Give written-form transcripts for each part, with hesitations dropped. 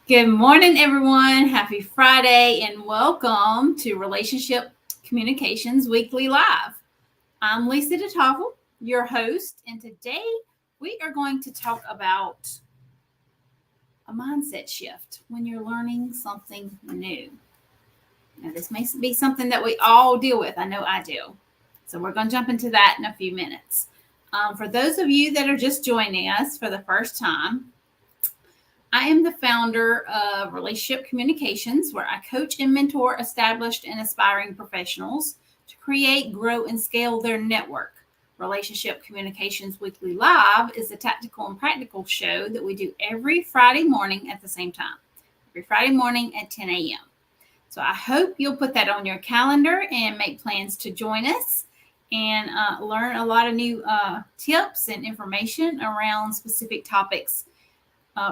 Good morning, everyone. Happy Friday, and welcome to Relationship Communications Weekly Live. I'm Lisa DeToffel, your host, and today we are going to talk about a mindset shift when you're learning something new. Now, this may be something that we all deal with. I know I do. So, we're going to jump into that in a few minutes. For those of you that are just joining us for the first time, I am the founder of Relationship Communications, where I coach and mentor established and aspiring professionals to create, grow, and scale their network. Relationship Communications Weekly Live is a tactical and practical show that we do every Friday morning at the same time, every Friday morning at 10 a.m. So I hope you'll put that on your calendar and make plans to join us and learn a lot of new tips and information around specific topics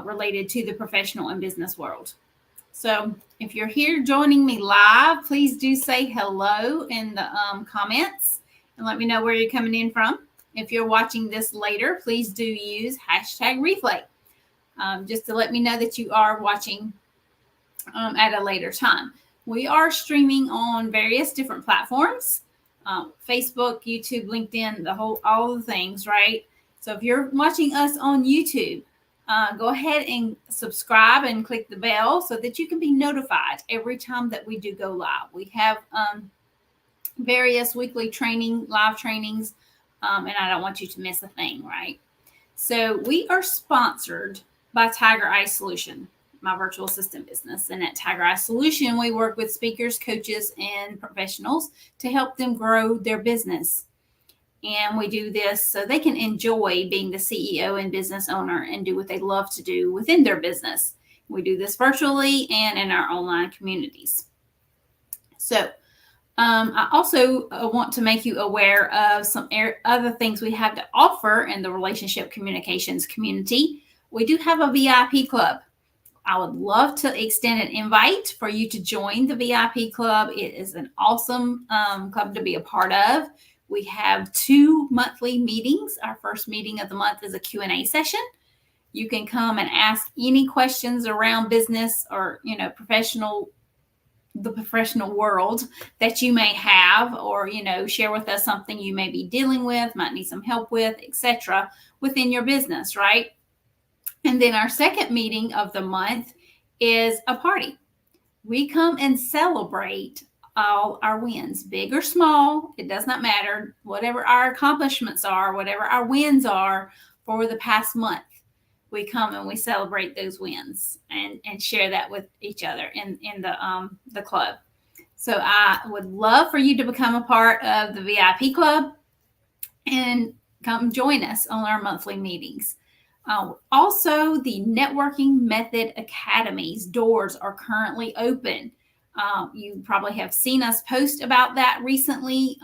related to the professional and business world. So if you're here joining me live, please do say hello in the comments and let me know where you're coming in from. If you're watching this later, please do use hashtag replay just to let me know that you are watching at a later time. We are streaming on various different platforms, Facebook, YouTube, LinkedIn, all the things, right? So if you're watching us on YouTube, go ahead and subscribe and click the bell so that you can be notified every time that we do go live. We have various weekly live trainings, and I don't want you to miss a thing, right? So we are sponsored by Tiger Eye Solution, my virtual assistant business. And at Tiger Eye Solution, we work with speakers, coaches, and professionals to help them grow their business. And we do this so they can enjoy being the CEO and business owner and do what they love to do within their business. We do this virtually and in our online communities. So I also want to make you aware of some other things we have to offer in the relationship communications community. We do have a VIP club. I would love to extend an invite for you to join the VIP club. It is an awesome club to be a part of. We have 2 monthly meetings. Our first meeting of the month is a Q&A session. You can come and ask any questions around business or, the professional world that you may have, or, share with us something you may be dealing with, might need some help with, etc. within your business, right? And then our second meeting of the month is a party. We come and celebrate all our wins, big or small. It does not matter. Whatever our accomplishments are, whatever our wins are for the past month, we come and we celebrate those wins and share that with each other in the club. So I would love for you to become a part of the VIP club and come join us on our monthly meetings. Also, the Networking Method Academy's doors are currently open. You probably have seen us post about that recently.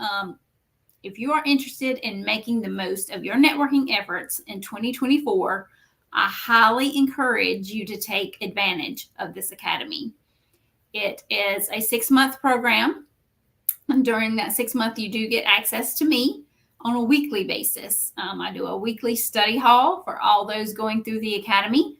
If you are interested in making the most of your networking efforts in 2024, I highly encourage you to take advantage of this academy. It is a 6-month program. And during that 6 month, you do get access to me on a weekly basis. I do a weekly study hall for all those going through the academy.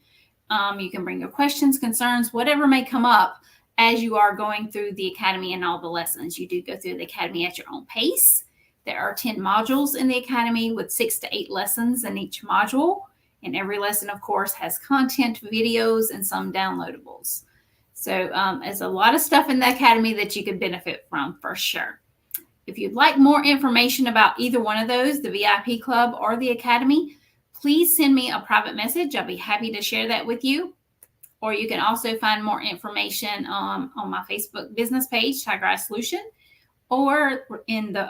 You can bring your questions, concerns, whatever may come up as you are going through the academy and all the lessons. You do go through the academy at your own pace. There are 10 modules in the academy with 6 to 8 lessons in each module. And every lesson, of course, has content, videos, and some downloadables. So there's a lot of stuff in the academy that you could benefit from for sure. If you'd like more information about either one of those, the VIP club or the academy, please send me a private message. I'll be happy to share that with you. Or you can also find more information on my Facebook business page, Tiger Eye Solution, or in the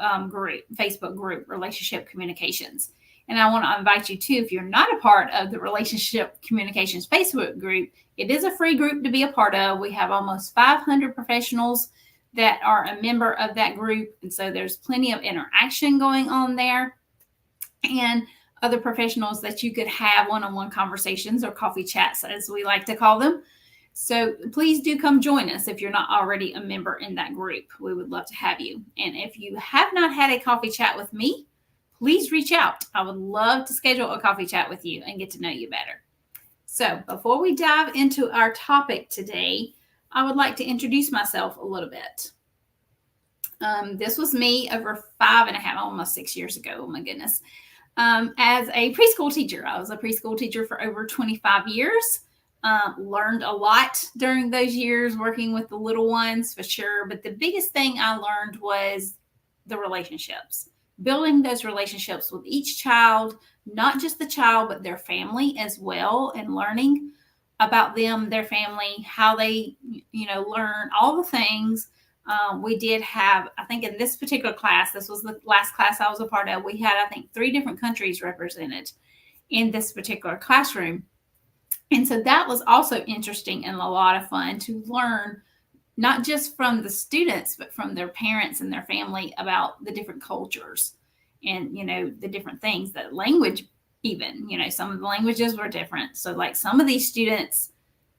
Facebook group, Relationship Communications. And I want to invite you too, if you're not a part of the Relationship Communications Facebook group, it is a free group to be a part of. We have almost 500 professionals that are a member of that group. And so there's plenty of interaction going on there. And other professionals that you could have one-on-one conversations or coffee chats, as we like to call them. So please do come join us if you're not already a member in that group. We would love to have you. And if you have not had a coffee chat with me, please reach out. I would love to schedule a coffee chat with you and get to know you better. So before we dive into our topic today, I would like to introduce myself a little bit. This was me over 5.5, almost 6 years ago. Oh my goodness. As a preschool teacher, I was a preschool teacher for over 25 years. Learned a lot during those years working with the little ones for sure. But the biggest thing I learned was the relationships, building those relationships with each child, not just the child, but their family as well, and learning about them, their family, how they, learn all the things. We did have, I think in this particular class, this was the last class I was a part of, we had, I think, 3 different countries represented in this particular classroom. And so that was also interesting and a lot of fun to learn, not just from the students, but from their parents and their family about the different cultures and, the different things, that language even, some of the languages were different. So like some of these students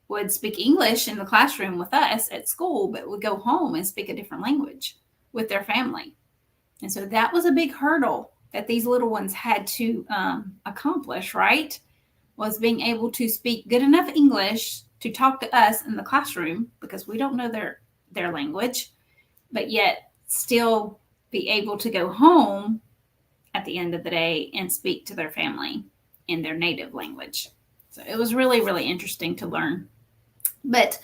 would speak English in the classroom with us at school, but would go home and speak a different language with their family. And so that was a big hurdle that these little ones had to accomplish, right? Was being able to speak good enough English to talk to us in the classroom, because we don't know their language, but yet still be able to go home at the end of the day and speak to their family in their native language. So it was really, really interesting to learn. But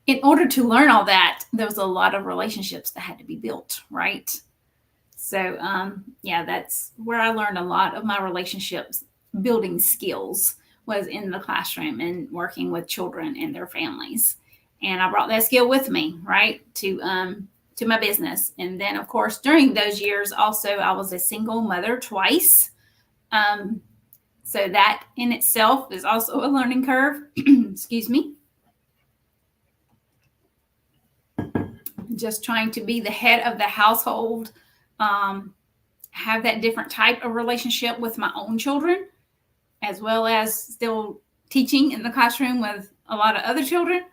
in order to learn all that, there was a lot of relationships that had to be built, right? So, that's where I learned a lot of my relationships building skills, was in the classroom and working with children and their families. And I brought that skill with me, right, to my business. And then, of course, during those years, also, I was a single mother twice. So that in itself is also a learning curve. Excuse me. Just trying to be the head of the household, have that different type of relationship with my own children, as well as still teaching in the classroom with a lot of other children.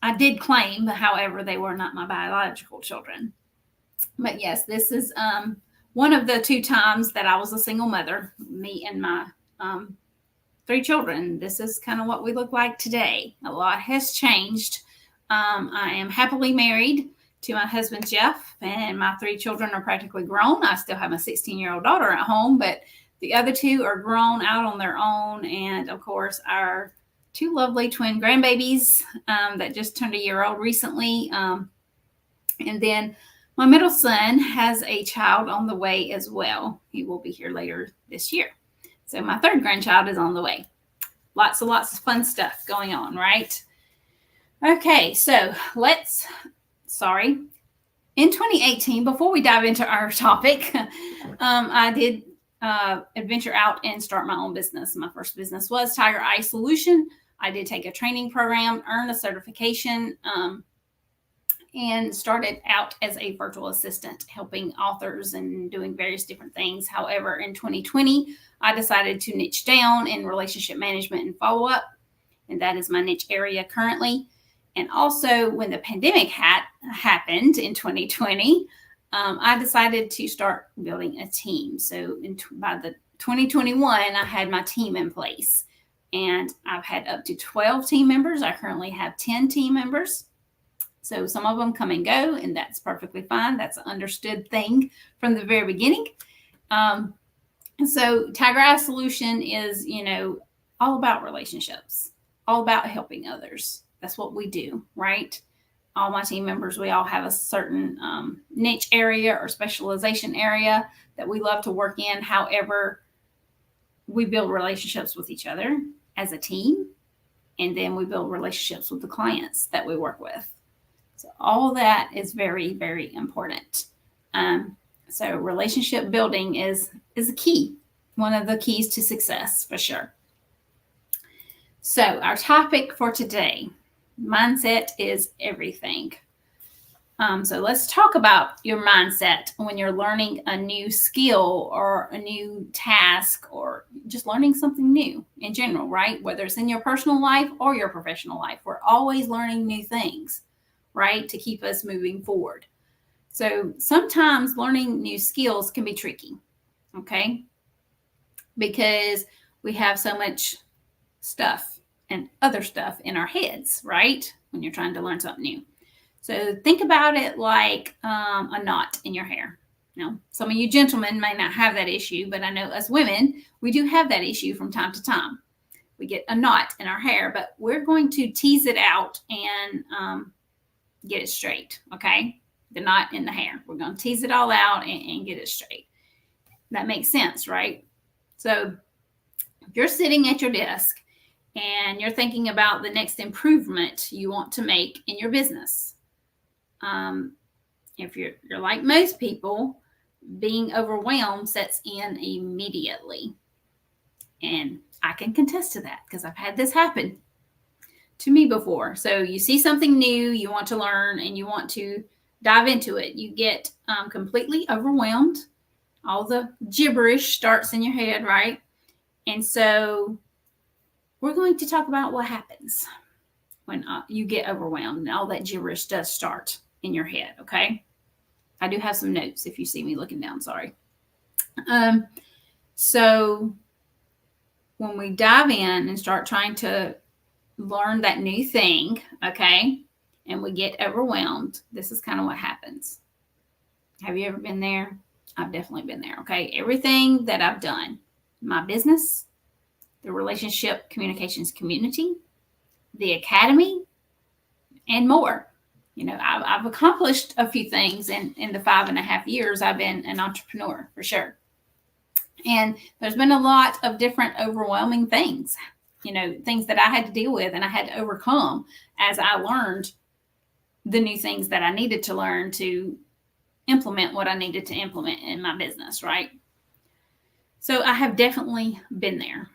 I did claim, however, they were not my biological children. But yes, this is one of the 2 times that I was a single mother, me and my 3 children. This is kind of what we look like today. A lot has changed. I am happily married to my husband, Jeff, and my 3 children are practically grown. I still have a 16-year-old daughter at home, but the other 2 are grown out on their own. And of course, our 2 lovely twin grandbabies that just turned a year old recently. And then my middle son has a child on the way as well. He will be here later this year. So my 3rd grandchild is on the way. Lots of fun stuff going on, right? Okay, so in 2018, before we dive into our topic, I did adventure out and start my own business. My first business was Tiger Eye Solution. I did take a training program, earn a certification, and started out as a virtual assistant, helping authors and doing various different things. However, in 2020, I decided to niche down in relationship management and follow-up, and that is my niche area currently. And also, when the pandemic happened in 2020, I decided to start building a team. So by the 2021, I had my team in place, and I've had up to 12 team members. I currently have 10 team members. So some of them come and go, and that's perfectly fine. That's an understood thing from the very beginning. So Tiger Eye Solution is, all about relationships, all about helping others. That's what we do, right? All my team members, we all have a certain niche area or specialization area that we love to work in. However, we build relationships with each other as a team, and then we build relationships with the clients that we work with. So all that is very, very important. So relationship building is a key, one of the keys to success for sure. So our topic for today, mindset is everything. So let's talk about your mindset when you're learning a new skill or a new task or just learning something new in general, right? Whether it's in your personal life or your professional life, we're always learning new things, right? To keep us moving forward. So sometimes learning new skills can be tricky, okay? Because we have so much stuff and other stuff in our heads, right? When you're trying to learn something new. So think about it like a knot in your hair. Now, some of you gentlemen may not have that issue, but I know us women, we do have that issue from time to time. We get a knot in our hair, but we're going to tease it out and get it straight, okay? The knot in the hair. We're going to tease it all out and get it straight. That makes sense, right? So if you're sitting at your desk and you're thinking about the next improvement you want to make in your business, if you're like most people, being overwhelmed sets in immediately. And I can contest to that because I've had this happen to me before. So you see something new, you want to learn, and you want to dive into it. You get completely overwhelmed. All the gibberish starts in your head, right? And so we're going to talk about what happens when you get overwhelmed and all that gibberish does start in your head, okay? I do have some notes if you see me looking down, sorry. So when we dive in and start trying to learn that new thing, okay, and we get overwhelmed, this is kind of what happens. Have you ever been there? I've definitely been there, okay? Everything that I've done, my business, the relationship communications community, the academy, and more. You know, I've accomplished a few things in the 5.5 years I've been an entrepreneur, for sure. And there's been a lot of different overwhelming things, you know, things that I had to deal with and I had to overcome as I learned the new things that I needed to learn to implement what I needed to implement in my business, right? So I have definitely been there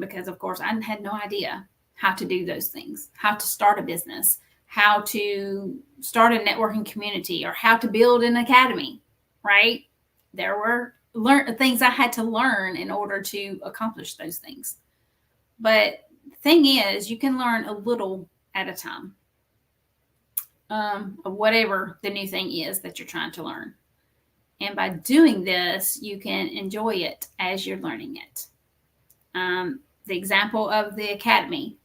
because, of course, I had no idea how to do those things, how to start a business, how to start a networking community, or how to build an academy, right? There were things I had to learn in order to accomplish those things. But the thing is, you can learn a little at a time of whatever the new thing is that you're trying to learn. And by doing this, you can enjoy it as you're learning it. The example of the academy,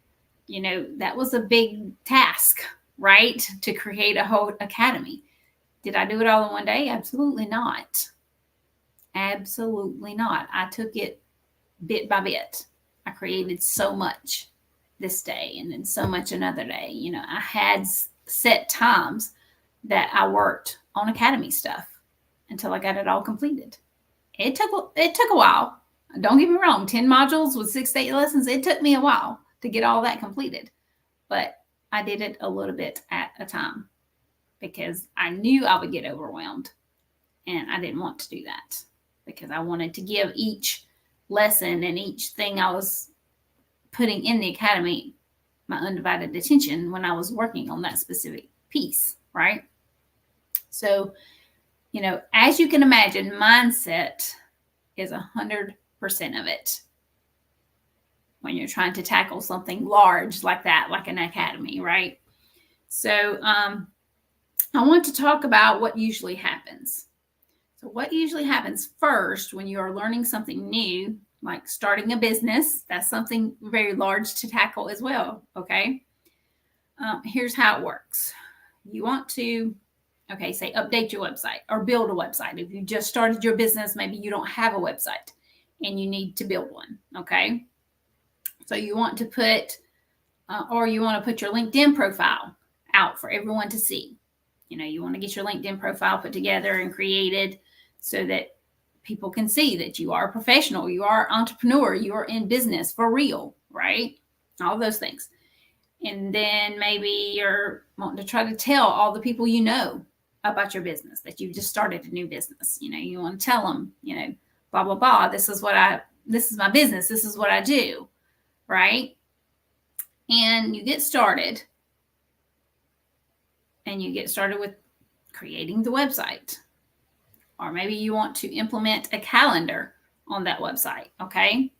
you know, that was a big task, right? To create a whole academy. Did I do it all in one day? Absolutely not. Absolutely not. I took it bit by bit. I created so much this day and then so much another day. You know, I had set times that I worked on academy stuff until I got it all completed. It took a while. Don't get me wrong, 10 modules with 6 to 8 lessons. It took me a while to get all that completed, but I did it a little bit at a time because I knew I would get overwhelmed and I didn't want to do that because I wanted to give each lesson and each thing I was putting in the academy my undivided attention when I was working on that specific piece, right? So, you know, as you can imagine, mindset is 100% of it when you're trying to tackle something large like that, like an academy, right? So I want to talk about what usually happens. So what usually happens first when you are learning something new, like starting a business, that's something very large to tackle as well, okay? Here's how it works. You want to, okay, say update your website or build a website. If you just started your business, maybe you don't have a website and you need to build one, okay? So you want to put, or you want to put your LinkedIn profile out for everyone to see. You know, you want to get your LinkedIn profile put together and created so that people can see that you are a professional, you are an entrepreneur, you are in business for real, right? All those things. And then maybe you're wanting to try to tell all the people you know about your business, that you've just started a new business. You know, you want to tell them, you know, blah, blah, blah. This is my business. This is what I do, right? And you get started. And you get started with creating the website. Or maybe you want to implement a calendar on that website, okay?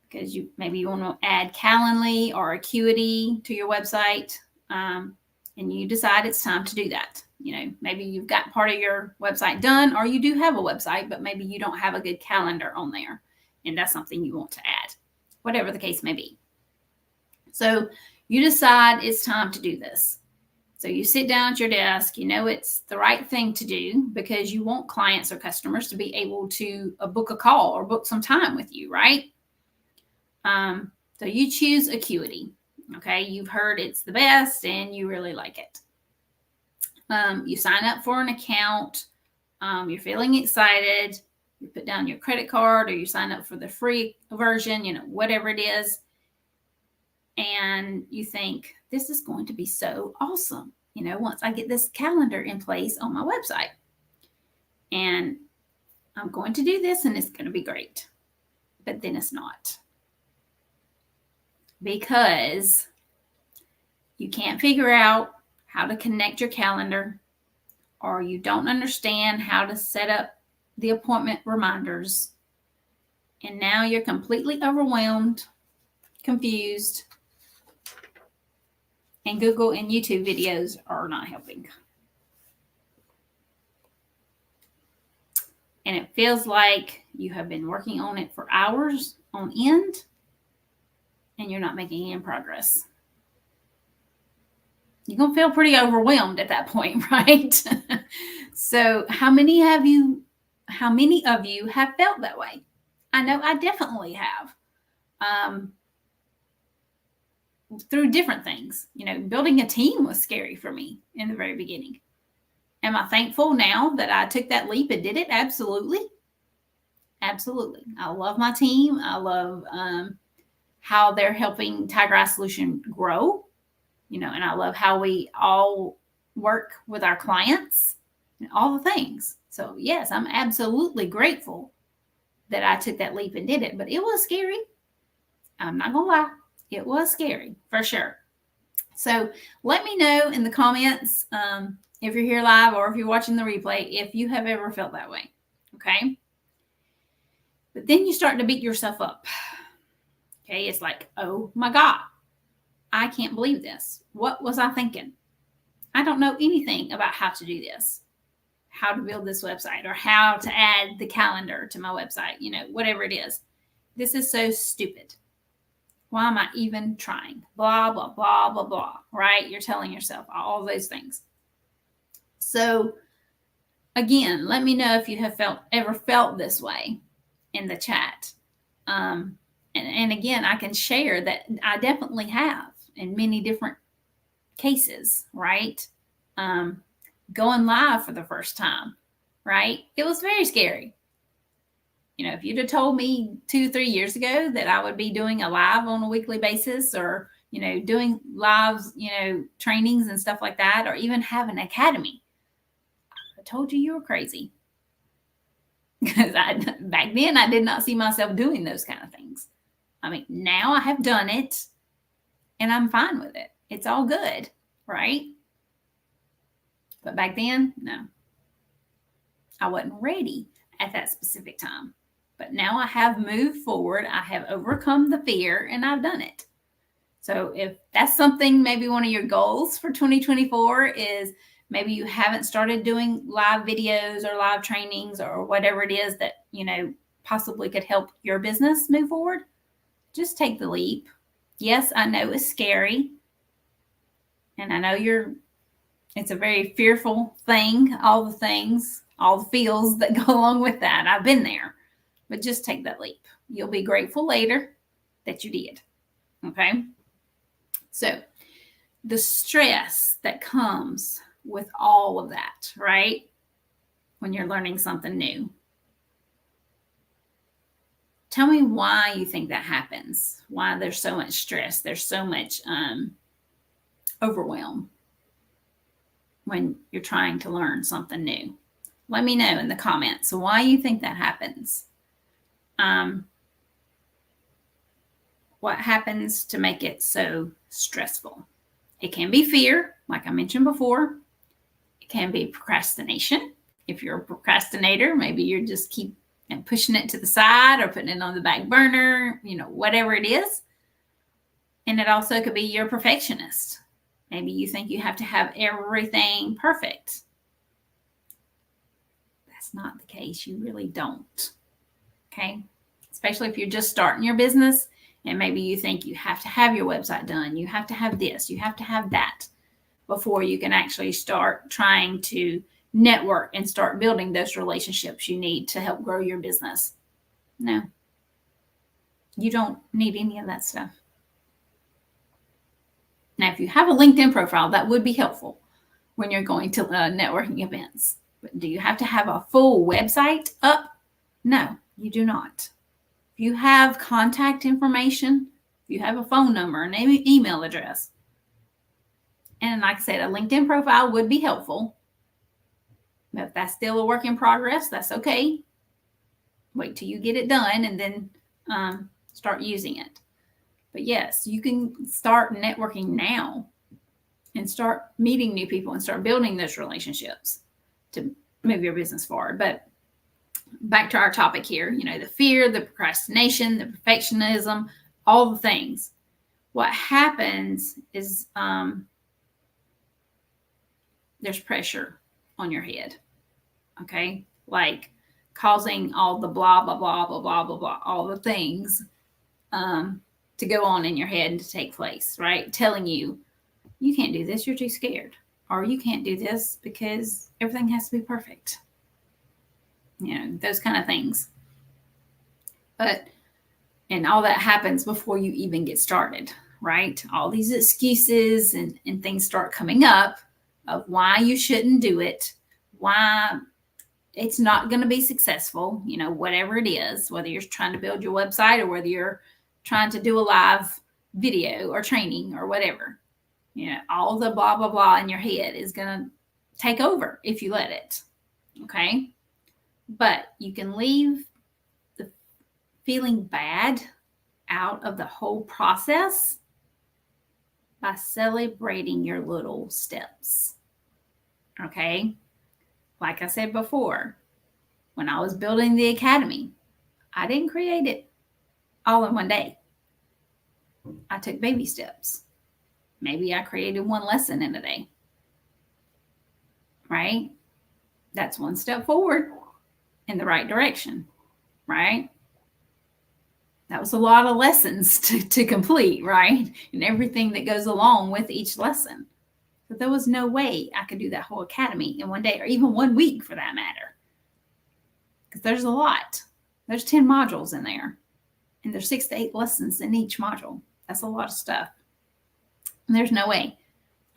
Because maybe you want to add Calendly or Acuity to your website, and you decide it's time to do that. You know, maybe you've got part of your website done, or you do have a website, but maybe you don't have a good calendar on there, and that's something you want to add. whatever the case may be. So you decide it's time to do this. So you sit down at your desk, you know it's the right thing to do because you want clients or customers to be able to book a call or book some time with you, right? So you choose Acuity. Okay, you've heard it's the best and you really like it. You sign up for an account. You're feeling excited. You put down your credit card or you sign up for the free version, whatever it is. And you think, this is going to be so awesome, once I get this calendar in place on my website. And I'm going to do this and it's going to be great. But then it's not. Because you can't figure out how to connect your calendar, or you don't understand how to set up the appointment reminders. And now you're completely overwhelmed, confused, and Google and YouTube videos are not helping. And it feels like you have been working on it for hours on end, and you're not making any progress. You're going to feel pretty overwhelmed at that point, right? So how many of you have felt that way? I know I definitely have. Through different things. Building a team was scary for me in the very beginning. Am I thankful now that I took that leap and did it? Absolutely. Absolutely. I love my team. I love how they're helping Tiger Eye Solution grow. And I love how we all work with our clients and all the things. So yes, I'm absolutely grateful that I took that leap and did it, but it was scary. I'm not going to lie. It was scary for sure. So let me know in the comments if you're here live or if you're watching the replay, if you have ever felt that way. Okay. But then you start to beat yourself up. Okay. It's like, oh my God, I can't believe this. What was I thinking? I don't know anything about how to do this, how to build this website, or how to add the calendar to my website, whatever it is. This is so stupid. Why am I even trying? Blah, blah, blah, blah, blah, right? You're telling yourself all those things. So again, let me know if you have ever felt this way in the chat. And again, I can share that I definitely have in many different cases, right? Going live for the first time, right? It was very scary. If you'd have told me 2-3 years ago that I would be doing a live on a weekly basis, or, doing lives, trainings and stuff like that, or even have an academy, I told you were crazy. Because back then I did not see myself doing those kind of things. I mean, now I have done it and I'm fine with it. It's all good, right? But back then, no. I wasn't ready at that specific time. But now I have moved forward. I have overcome the fear and I've done it. So if that's something, maybe one of your goals for 2024 is maybe you haven't started doing live videos or live trainings or whatever it is that, possibly could help your business move forward, just take the leap. Yes, I know it's scary. And I know it's a very fearful thing, all the things, all the feels that go along with that. I've been there. But just take that leap. You'll be grateful later that you did. Okay? So the stress that comes with all of that, right? When you're learning something new. Tell me why you think that happens. Why there's so much stress. There's so much overwhelm when you're trying to learn something new. Let me know in the comments why you think that happens. What happens to make it so stressful? It can be fear, like I mentioned before. It can be procrastination. If you're a procrastinator, maybe you're just keep pushing it to the side or putting it on the back burner, whatever it is. And it also could be you're a perfectionist. Maybe you think you have to have everything perfect. That's not the case. You really don't. Okay. Especially if you're just starting your business And maybe you think you have to have your website done. You have to have this. You have to have that before you can actually start trying to network and start building those relationships you need to help grow your business. No, you don't need any of that stuff. Now, if you have a LinkedIn profile, that would be helpful when you're going to networking events. But do you have to have a full website up? No, you do not. If you have contact information, if you have a phone number, an email address, and like I said, a LinkedIn profile would be helpful. But if that's still a work in progress, that's okay. Wait till you get it done and then start using it. But yes, you can start networking now and start meeting new people and start building those relationships to move your business forward. But back to our topic here, the fear, the procrastination, the perfectionism, all the things. What happens is there's pressure on your head, okay? Like causing all the blah, blah, blah, blah, blah, blah, blah, all the things to go on in your head and to take place, right? Telling you, you can't do this, you're too scared. Or you can't do this because everything has to be perfect. Those kind of things. And all that happens before you even get started, right? All these excuses and things start coming up of why you shouldn't do it, why it's not going to be successful, whatever it is, whether you're trying to build your website or whether you're trying to do a live video or training or whatever. All the blah, blah, blah in your head is going to take over if you let it. Okay. But you can leave the feeling bad out of the whole process by celebrating your little steps. Okay. Like I said before, when I was building the academy, I didn't create it all in one day. I took baby steps. Maybe I created one lesson in a day, right? That's one step forward in the right direction, right? That was a lot of lessons to complete, right? And everything that goes along with each lesson. But there was no way I could do that whole academy in one day or even 1 week for that matter. Because there's a lot. There's 10 modules in there. And there's 6 to 8 lessons in each module. That's a lot of stuff. And there's no way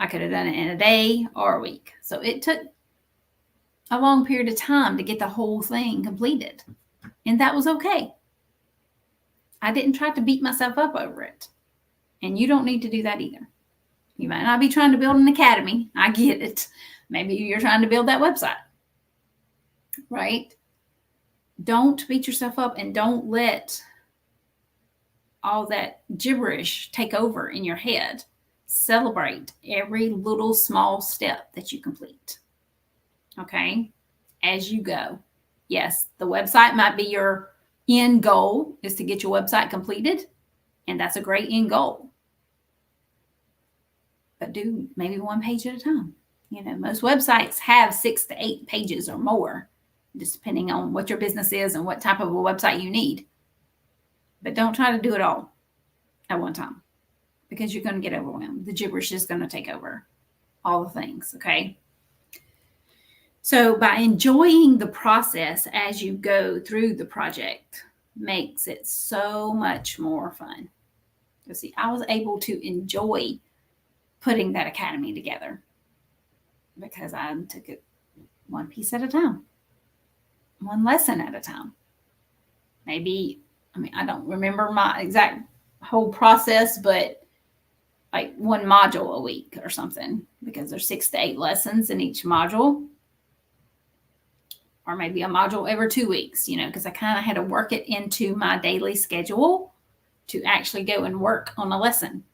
I could have done it in a day or a week. So it took a long period of time to get the whole thing completed. And that was okay. I didn't try to beat myself up over it. And you don't need to do that either. You might not be trying to build an academy. I get it. Maybe you're trying to build that website, right? Don't beat yourself up and don't let all that gibberish take over in your head. Celebrate every little small step that you complete. Okay? As you go. Yes, the website might be your end goal is to get your website completed. And that's a great end goal. But do maybe 1 page at a time. Most websites have 6 to 8 pages or more, just depending on what your business is and what type of a website you need. But don't try to do it all at one time because you're going to get overwhelmed. The gibberish is going to take over all the things, okay? So by enjoying the process as you go through the project makes it so much more fun. You see, I was able to enjoy putting that academy together because I took it 1 piece at a time, 1 lesson at a time. Maybe, I don't remember my exact whole process, but like 1 module a week or something because there's 6 to 8 lessons in each module. Or maybe a module every 2 weeks, because I kind of had to work it into my daily schedule to actually go and work on a lesson.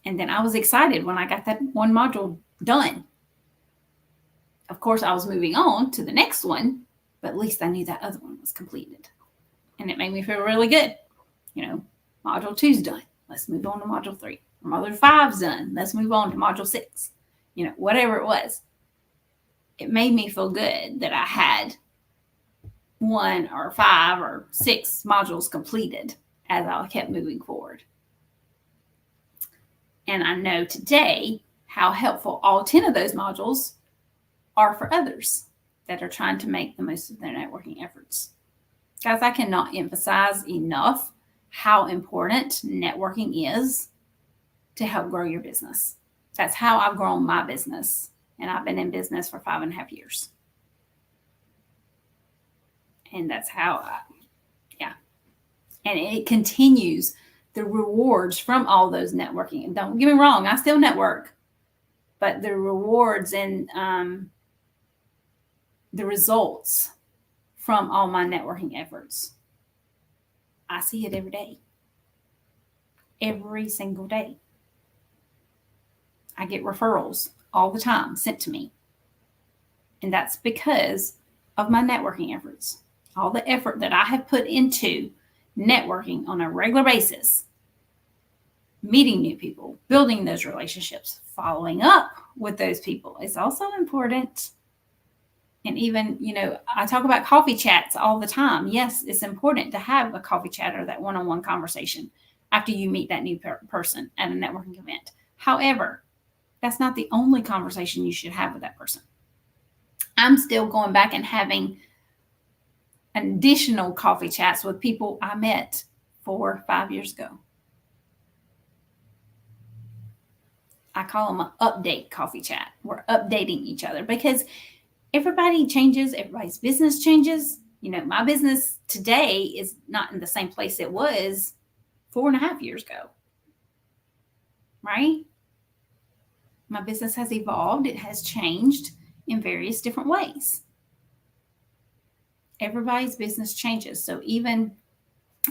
And then I was excited when I got that 1 module done. Of course, I was moving on to the next one, but at least I knew that other one was completed. And it made me feel really good. Module 2's done. Let's move on to module 3. Or module 5's done. Let's move on to module 6. Whatever it was. It made me feel good that I had 1 or 5 or 6 modules completed as I kept moving forward. And I know today how helpful all 10 of those modules are for others that are trying to make the most of their networking efforts. Guys, I cannot emphasize enough how important networking is to help grow your business. That's how I've grown my business. And I've been in business for 5.5 years. And that's how and it continues. The rewards from all those networking. And don't get me wrong, I still network, but the rewards and the results from all my networking efforts, I see it every day. Every single day. I get referrals all the time sent to me. And that's because of my networking efforts. All the effort that I have put into networking on a regular basis, meeting new people, building those relationships, following up with those people is also important. And even, I talk about coffee chats all the time. Yes, it's important to have a coffee chat or that one-on-one conversation after you meet that new person at a networking event. However, that's not the only conversation you should have with that person. I'm still going back and having additional coffee chats with people I met 4 or 5 years ago. I call them an update coffee chat. We're updating each other because everybody changes. Everybody's business changes. My business today is not in the same place it was 4.5 years ago. Right? My business has evolved. It has changed in various different ways. Everybody's business changes. So even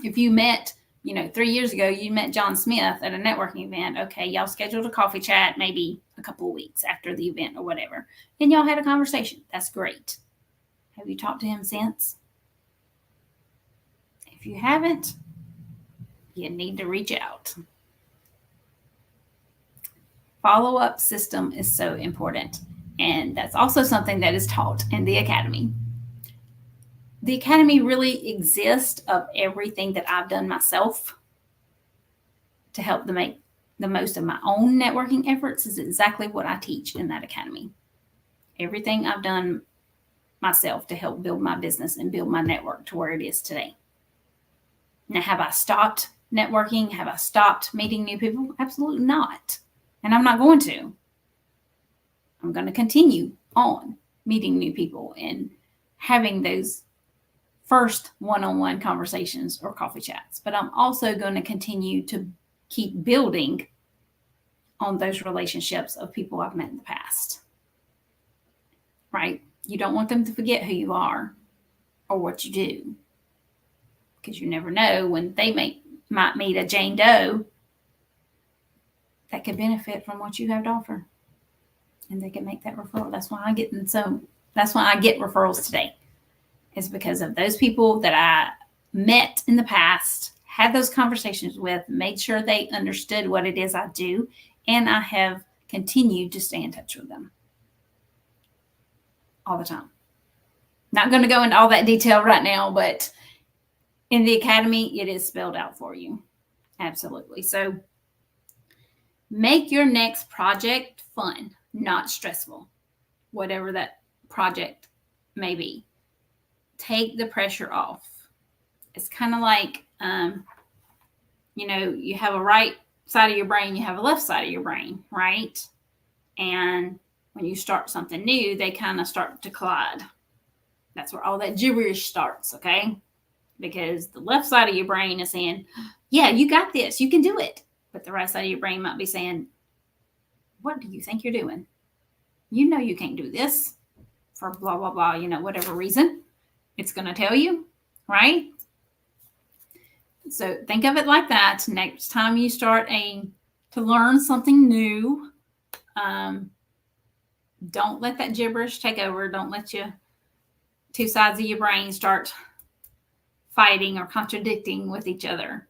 if you met, 3 years ago, you met John Smith at a networking event. Okay, y'all scheduled a coffee chat maybe a couple of weeks after the event or whatever. And y'all had a conversation. That's great. Have you talked to him since? If you haven't, you need to reach out. Follow-up system is so important. And that's also something that is taught in the Academy. The Academy really exists of everything that I've done myself to help to make the most of my own networking efforts is exactly what I teach in that Academy. Everything I've done myself to help build my business and build my network to where it is today. Now, have I stopped networking? Have I stopped meeting new people? Absolutely not. And I'm not going to. I'm going to continue on meeting new people and having those first one-on-one conversations or coffee chats. But I'm also going to continue to keep building on those relationships of people I've met in the past. Right? You don't want them to forget who you are or what you do. Because you never know when they might meet a Jane Doe that could benefit from what you have to offer. And they can make that referral. That's why I get referrals today. Is because of those people that I met in the past, had those conversations with, made sure they understood what it is I do, and I have continued to stay in touch with them all the time. Not going to go into all that detail right now, but in the Academy, it is spelled out for you. Absolutely. So make your next project fun, not stressful, whatever that project may be. Take the pressure off. It's kind of like, you have a right side of your brain, you have a left side of your brain, right? And when you start something new, they kind of start to collide. That's where all that gibberish starts, okay? Because the left side of your brain is saying, yeah, you got this, you can do it. But the right side of your brain might be saying, what do you think you're doing? You know you can't do this for blah, blah, blah, whatever reason. It's going to tell you, right? So think of it like that. Next time you start to learn something new, don't let that gibberish take over. Don't let two sides of your brain start fighting or contradicting with each other.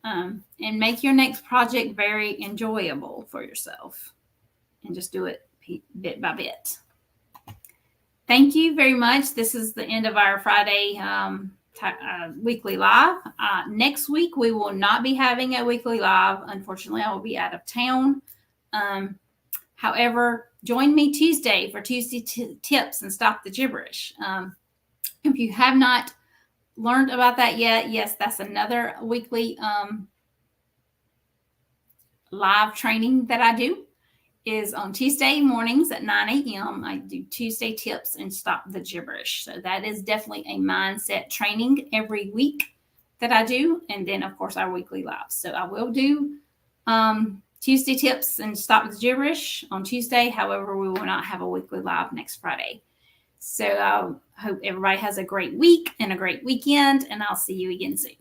And make your next project very enjoyable for yourself. And just do it bit by bit. Thank you very much. This is the end of our Friday weekly live. Next week, we will not be having a weekly live. Unfortunately, I will be out of town. However, join me Tuesday for Tuesday tips and stop the gibberish. If you have not learned about that yet, yes, that's another weekly live training that I do. Is on Tuesday mornings at 9 a.m. I do Tuesday tips and stop the gibberish. So that is definitely a mindset training every week that I do. And then, of course, our weekly lives. So I will do Tuesday tips and stop the gibberish on Tuesday. However, we will not have a weekly live next Friday. So I hope everybody has a great week and a great weekend, and I'll see you again soon.